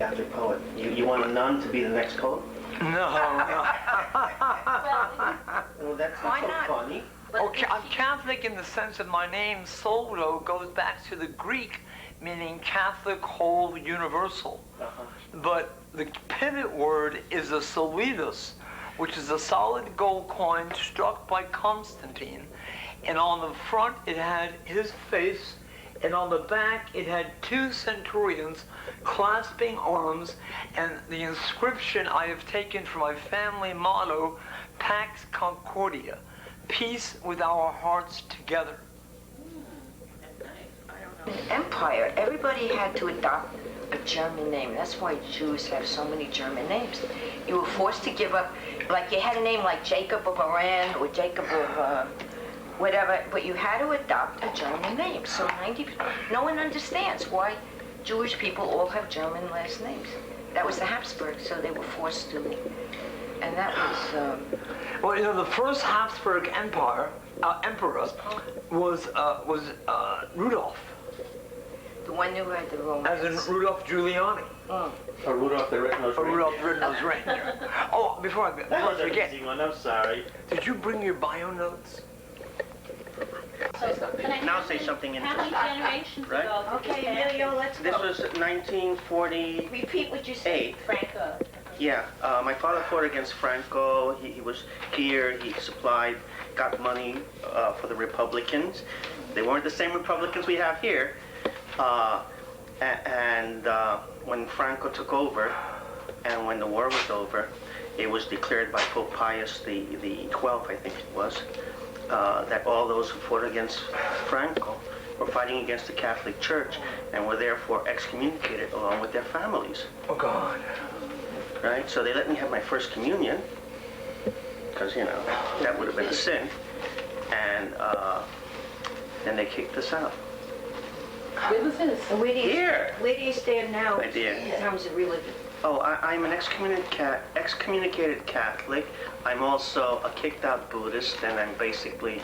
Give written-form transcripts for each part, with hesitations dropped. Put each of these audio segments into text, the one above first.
Catholic poet. You want a nun to be the next poet? No, no. Well, that's not so funny. Okay, I'm Catholic in the sense that my name, Solo, goes back to the Greek, meaning Catholic, whole, universal. But the pivot word is a solidus, which is a solid gold coin struck by Constantine. And on the front, it had his face, and on the back, it had 2 centurions clasping arms, and the inscription I have taken from my family motto, Pax Concordia, peace with our hearts together. In empire, everybody had to adopt a German name. That's why Jews have so many German names. You were forced to give up, like you had a name like Jacob of Iran or Jacob of whatever, but you had to adopt a German name. So no one understands why Jewish people all have German last names. That was the Habsburgs, so they were forced to. And that was... Well, you know, the first Habsburg emperor was Rudolph. The one who had the Romans. As in Rudolph Giuliani. Or Rudolph the Red-Nosed Reindeer. Rudolph the Red-Nosed Reindeer. Oh, before I forget. One. I'm sorry. Did you bring your bio notes? Now say something interesting. How many generations right? ago? Okay, Emilio, let's go. This was 1940. Repeat what you said. Franco. Yeah, my father fought against Franco. He was here. He supplied, got money for the Republicans. They weren't the same Republicans we have here. When Franco took over, and when the war was over, it was declared by Pope Pius the 12th, I think it was, that all those who fought against Franco were fighting against the Catholic Church and were therefore excommunicated along with their families. Oh, God. Right? So they let me have my first communion, because, you know, that would have been a sin. And then they kicked us out. Where was this? And where do you, Here. Where do you stand now I did. in terms of religion? Oh, I'm an excommunicated Catholic. I'm also a kicked-out Buddhist, and I'm basically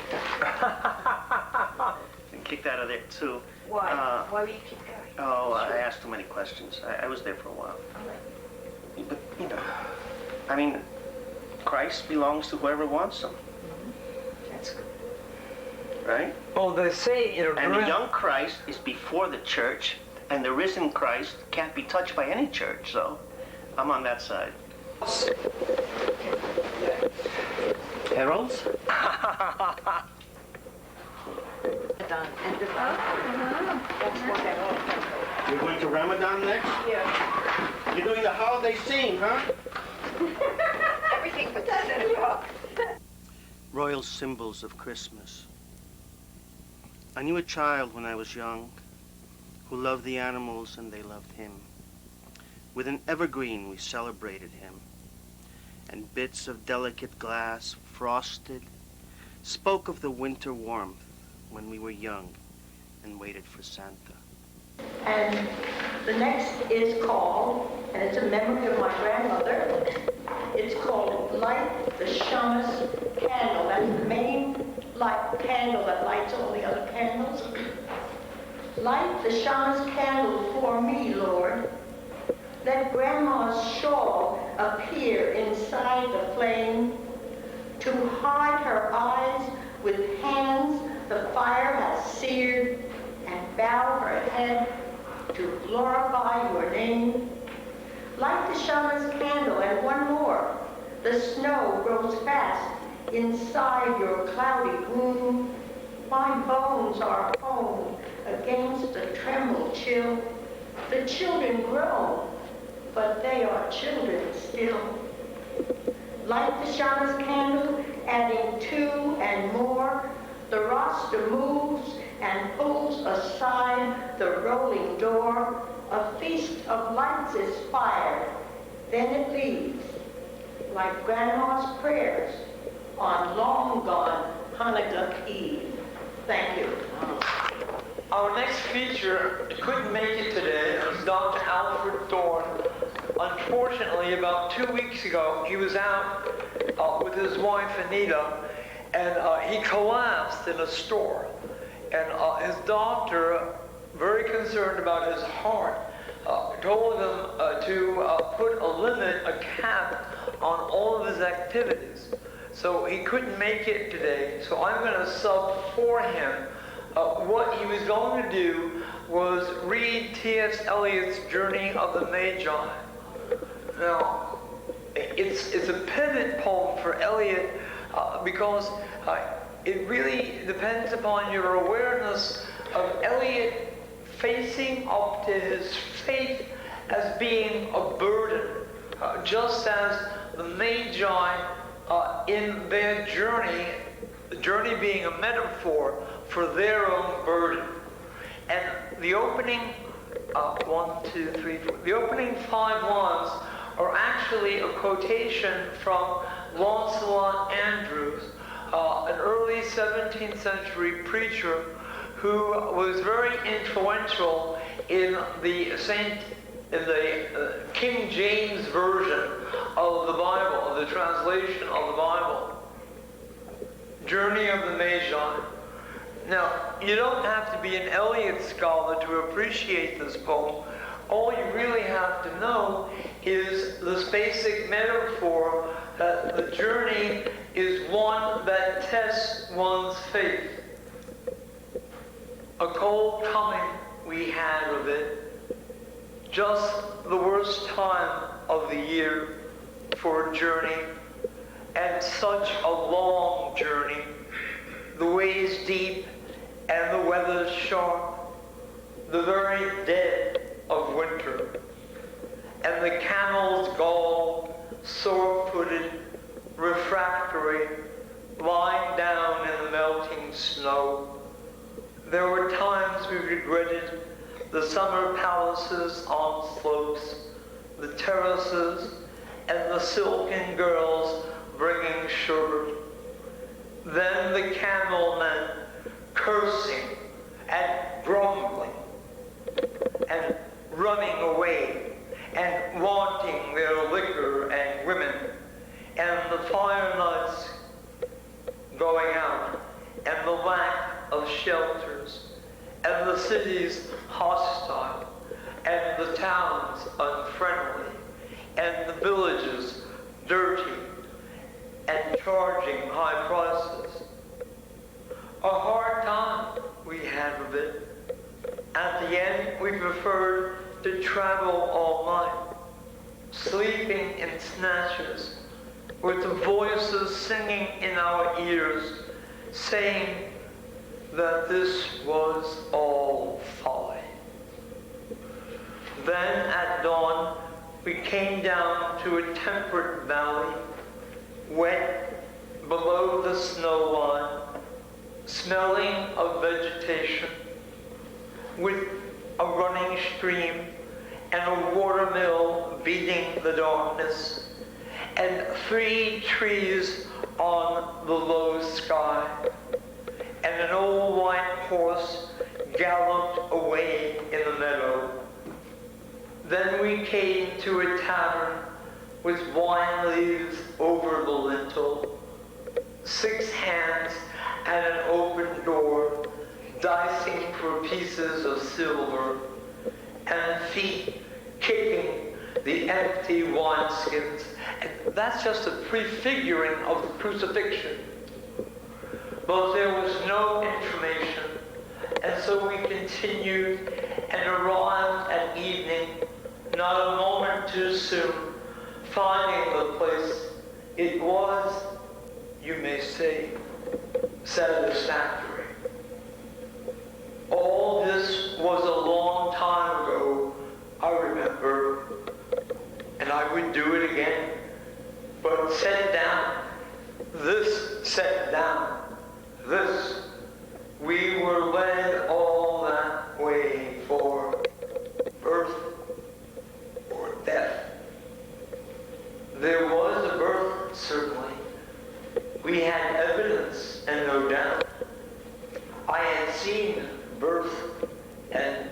kicked out of there, too. Why? Why were you kicked out? Oh, I asked too many questions. I was there for a while. But, you know, I mean, Christ belongs to whoever wants him. That's good. Right? Oh, they say, you know... And the young Christ is before the church, and the risen Christ can't be touched by any church, so I'm on that side. Heralds? You're going to Ramadan next? Yeah. You're doing the holiday scene, huh? Everything but that. Royal symbols of Christmas. I knew a child when I was young who loved the animals and they loved him. With an evergreen we celebrated him, and bits of delicate glass, frosted, spoke of the winter warmth when we were young and waited for Santa. And the next is called, and it's a memory of my grandmother, it's called Light the Shamus Candle. That's the main candle that lights all the other candles. Light the Shamus candle for me, Lord. Let Grandma's shawl appear inside the flame to hide her eyes with hands the fire has seared, and bow her head to glorify your name. Light the Shamus candle, and one more. The snow grows fast inside your cloudy gloom. My bones are home against the tremble chill. The children groan, but they are children still. Light the Shamus candle, adding 2 and more. The roster moves and pulls aside the rolling door. A feast of lights is fired, then it leaves, like Grandma's prayers on long-gone Hanukkah Eve. Thank you. Our next feature couldn't make it today. It was Dr. Alfred Thorne. Unfortunately, about 2 weeks ago, he was out with his wife, Anita, and he collapsed in a store. And his doctor, very concerned about his heart, told him to put a limit, a cap on all of his activities. So he couldn't make it today, so I'm going to sub for him. What he was going to do was read T.S. Eliot's Journey of the Magi. Now, it's a pivot poem for Eliot because it really depends upon your awareness of Eliot facing up to his faith as being a burden, just as the Magi in their journey, the journey being a metaphor for their own burden. And the opening, the opening 5 lines are actually a quotation from Lancelot Andrewes, an early 17th century preacher who was very influential in the King James version of the Bible, of the translation of the Bible. Journey of the Magi. Now, you don't have to be an Eliot scholar to appreciate this poem. All you really have to know is this basic metaphor that the journey is one that tests one's faith. A cold coming we had of it, just the worst time of the year for a journey, and such a long journey, the ways deep and the weather sharp, the very dead of winter, and the camels galled, sore-footed, refractory, lying down in the melting snow. There were times we regretted the summer palaces on slopes, the terraces, and the silken girls bringing sugar. Then the camel men cursing and grumbling and running away and wanting their liquor and women, and the fire nights going out, and the lack of shelters, and the cities hostile, and the towns unfriendly, and the villages dirty and charging high prices. A hard time we had of it. At the end, we preferred to travel all night, sleeping in snatches, with the voices singing in our ears, saying that this was all folly. Then at dawn, we came down to a temperate valley, wet below the snow line, smelling of vegetation, with a running stream and a watermill beating the darkness, and 3 trees on the low sky, and an old white horse galloped away in the meadow. Then we came to a tavern with wine leaves over the lintel, 6 hands and an open door, dicing for pieces of silver, and feet kicking the empty wineskins. And that's just a prefiguring of the crucifixion. But there was no information, and so we continued and arrived at evening, not a moment too soon, finding the place. It was, you may say, satisfactory. All this was a long time ago, I remember, and I would do it again. But set down, this set down, this, we were led all that way for birth or death. There was a birth, certainly. We had evidence, and no doubt. I had seen birth and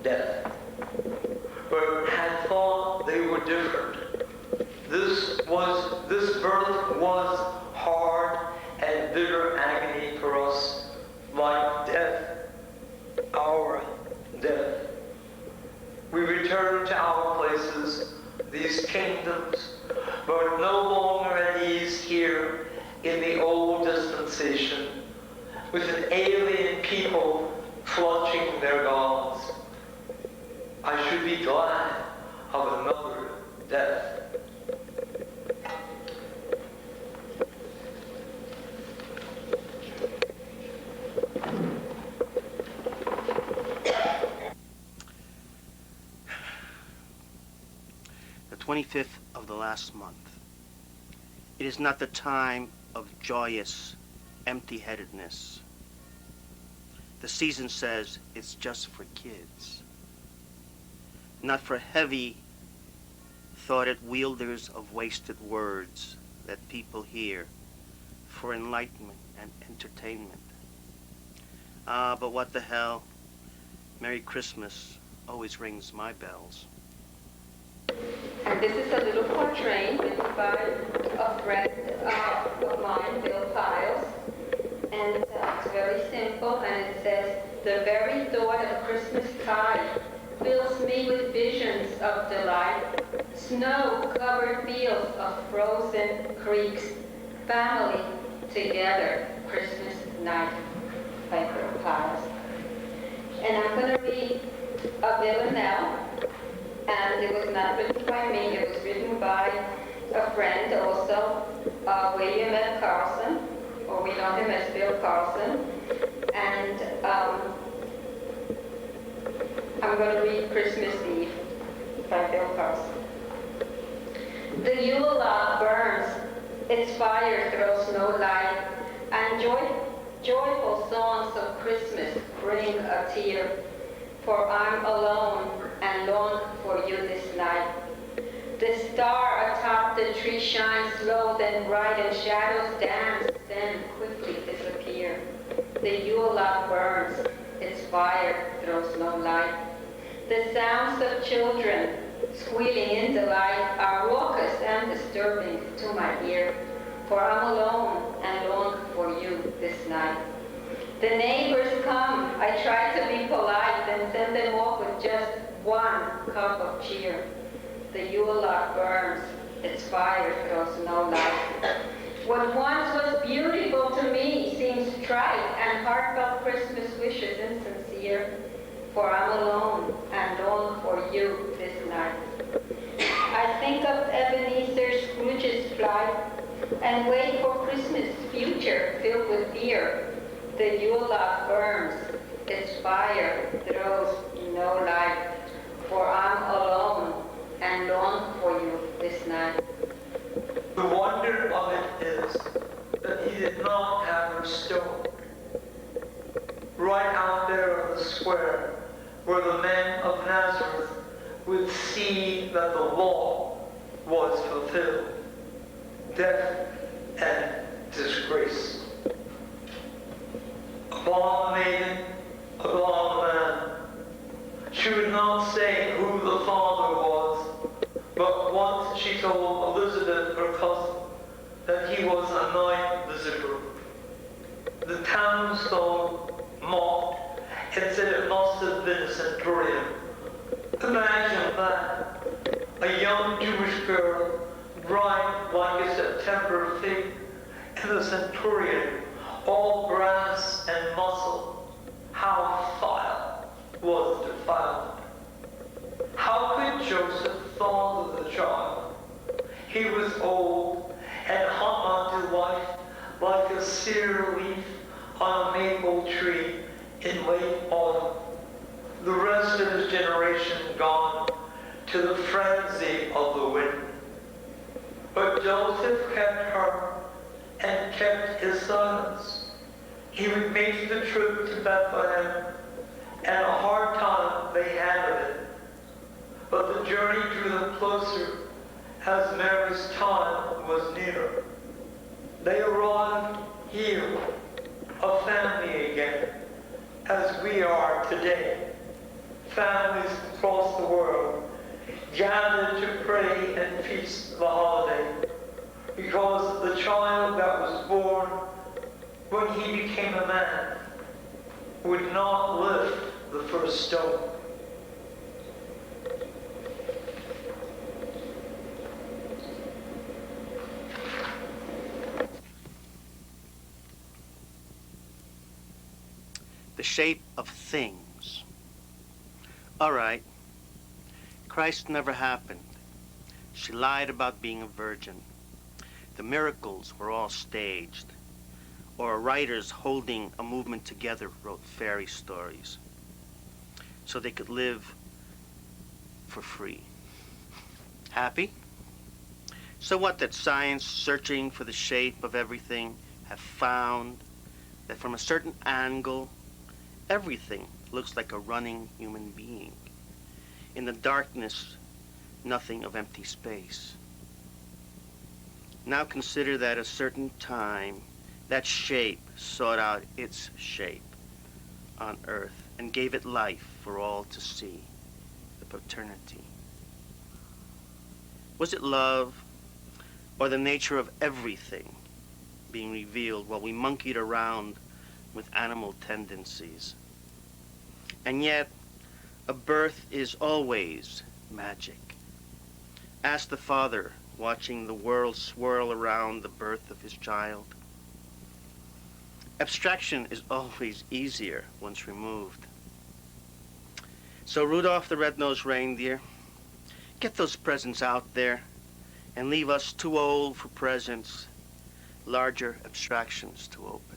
death, but had thought they were different. This birth was hard and bitter agony for us, like death, our death. We return to our places, these kingdoms, but no longer at ease here in the old dispensation, with an alien people clutching their gods. I should be glad of another death. The 25th of the last month. It is not the time of joyous empty-headedness. The season says it's just for kids, not for heavy-thoughted wielders of wasted words that people hear for enlightenment and entertainment. But what the hell? Merry Christmas always rings my bells. And this is a little quatrain written by a friend of mine, Bill Piles. And it's very simple, and it says, "The very thought of Christmas tide fills me with visions of delight. Snow-covered fields of frozen creeks, family together, Christmas night," by Bill Piles. And I'm going to read a villanelle. And it was not written by me, it was written by a friend also, William F. Carlson, or we know him as Bill Carlson. And I'm going to read Christmas Eve by Bill Carlson. The Yule log burns, its fire throws no light, and joyful songs of Christmas bring a tear. For I'm alone and long for you this night. The star atop the tree shines low, then bright, and shadows dance, then quickly disappear. The Yule log burns, its fire throws no light. The sounds of children squealing in delight are raucous and disturbing to my ear. For I'm alone and long for you this night. The neighbors come, I try to be polite and send them off with just one cup of cheer. The Yule log burns, its fire throws no light. What once was beautiful to me seems trite, and heartfelt Christmas wishes insincere. For I'm alone and long for you this night. I think of Ebenezer Scrooge's flight, and wait for Christmas future filled with fear. The Yule log burns, its fire throws no light, for I'm alone and long for you this night. The wonder of it is that he did not have her stoned. Right out there on the square, where the men of Nazareth would see that the law was fulfilled. Death and disgrace. A blonde maiden, a blonde man. She would not say who the father was, but once she told Elizabeth, her cousin, that he was a night visitor. The townsfolk mocked and said it must have been a centurion. Imagine that. A young Jewish girl, bright like a September fig, and a centurion, all brass and muscle. How vile was defiled. How could Joseph father the child? He was old and hung on to life like a sere leaf on a maple tree in late autumn. The rest of his generation gone to the frenzy of the wind. But Joseph kept her and kept his silence. He would make the trip to Bethlehem, and a hard time they had of it. But the journey drew them closer as Mary's time was near. They arrived here, a family again, as we are today. Families across the world gathered to pray and feast the holiday, because the child that was born when he became a man would not lift the first stone. the shape of things. All right, Christ never happened. She lied about being a virgin. The miracles were all staged. Or writers holding a movement together wrote fairy stories so they could live for free. Happy? So what that science, searching for the shape of everything, have found that from a certain angle, everything looks like a running human being. In the darkness, nothing of empty space. Now consider that at a certain time, that shape sought out its shape on earth and gave it life for all to see, the paternity. Was it love or the nature of everything being revealed while we monkeyed around with animal tendencies? And yet, a birth is always magic. Ask the father watching the world swirl around the birth of his child. Abstraction is always easier once removed. So Rudolph the Red-Nosed Reindeer, get those presents out there and leave us too old for presents, larger abstractions to open.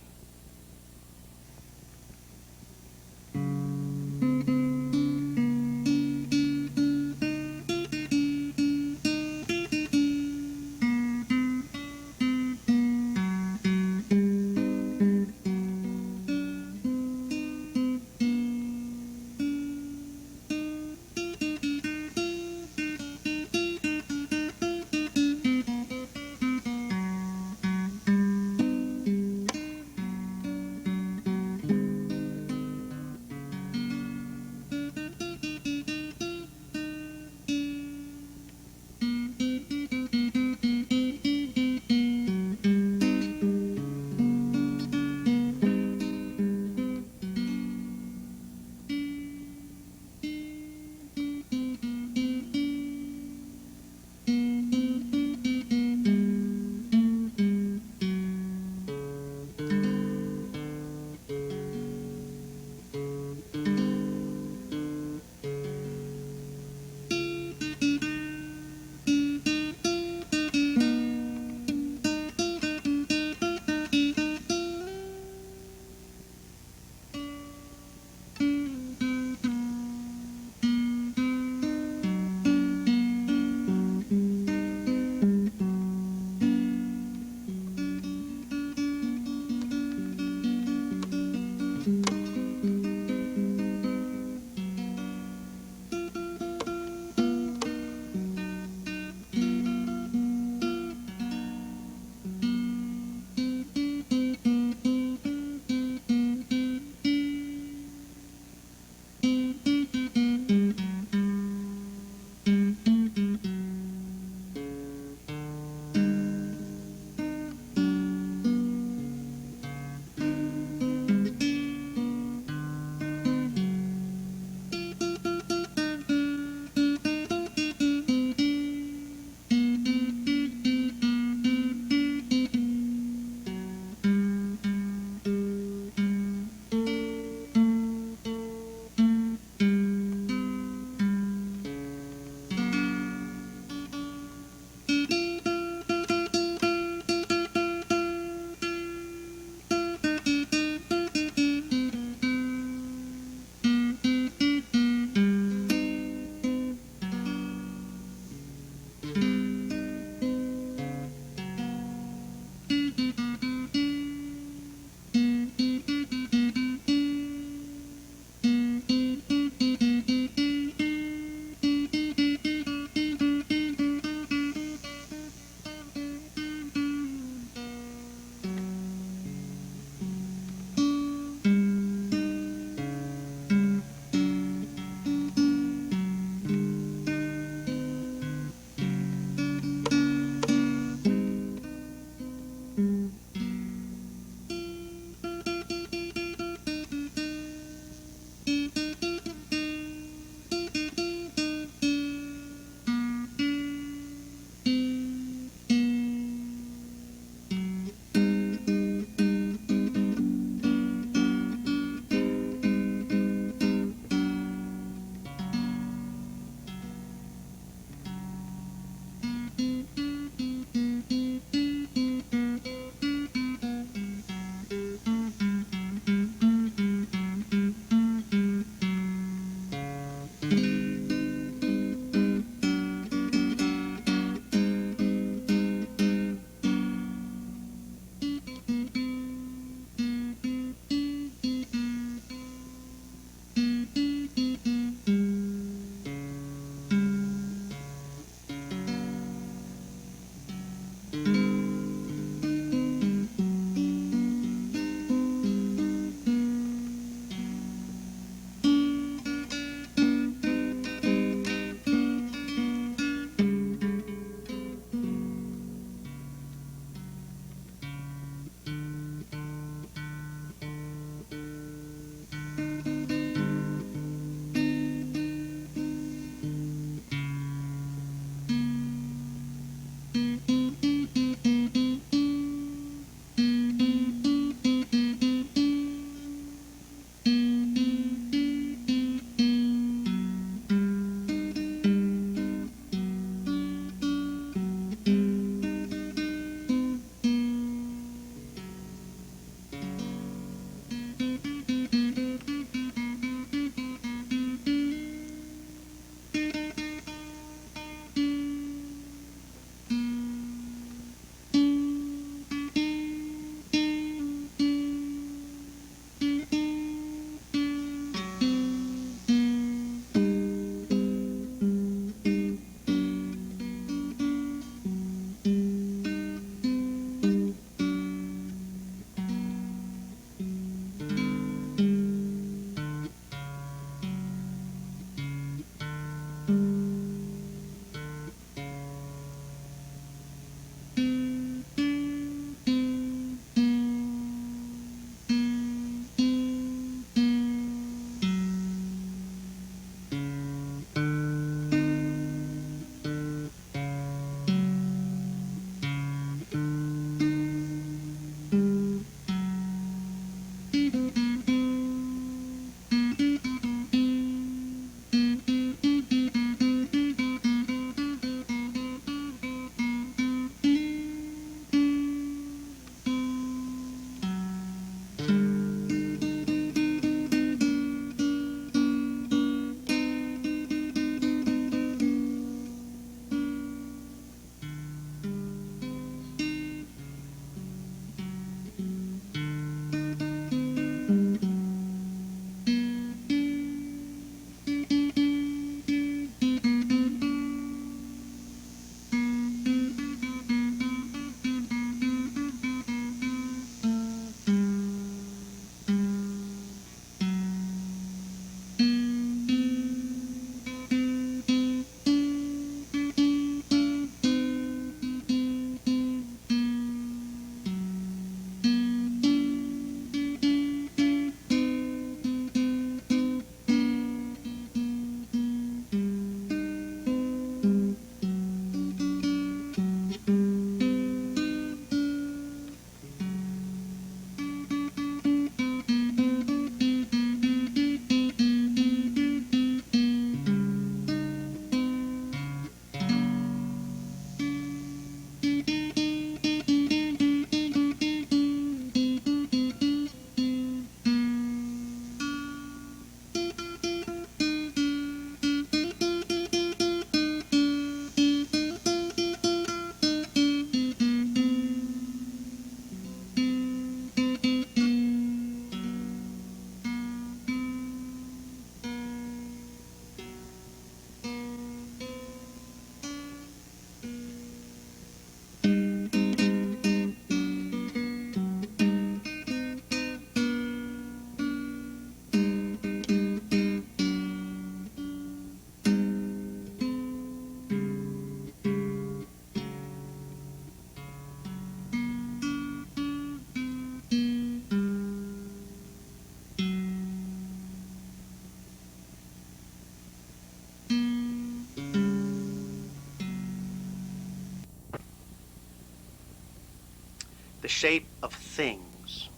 the shape of things.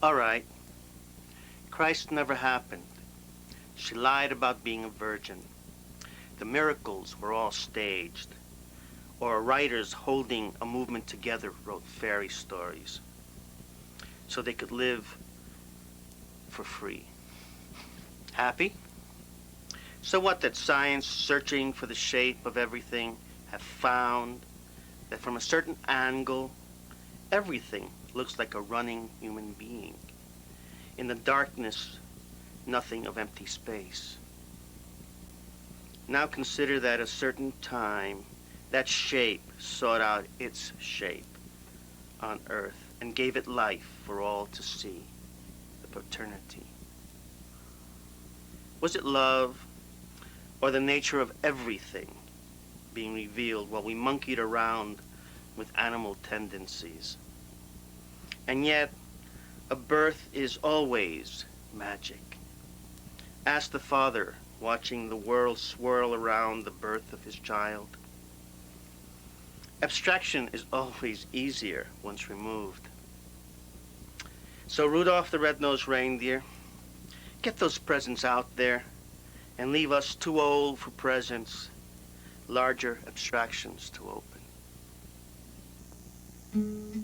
All right, Christ never happened. She lied about being a virgin. The miracles were all staged. Or writers holding a movement together wrote fairy stories so they could live for free. Happy? So what that science, searching for the shape of everything, have found that from a certain angle, everything looks like a running human being. In the darkness, nothing of empty space. Now consider that a certain time, that shape sought out its shape on earth and gave it life for all to see, the paternity. Was it love or the nature of everything being revealed while we monkeyed around with animal tendencies? And yet, a birth is always magic. Ask the father watching the world swirl around the birth of his child. Abstraction is always easier once removed. So Rudolph the Red-Nosed Reindeer, get those presents out there and leave us too old for presents, larger abstractions to open.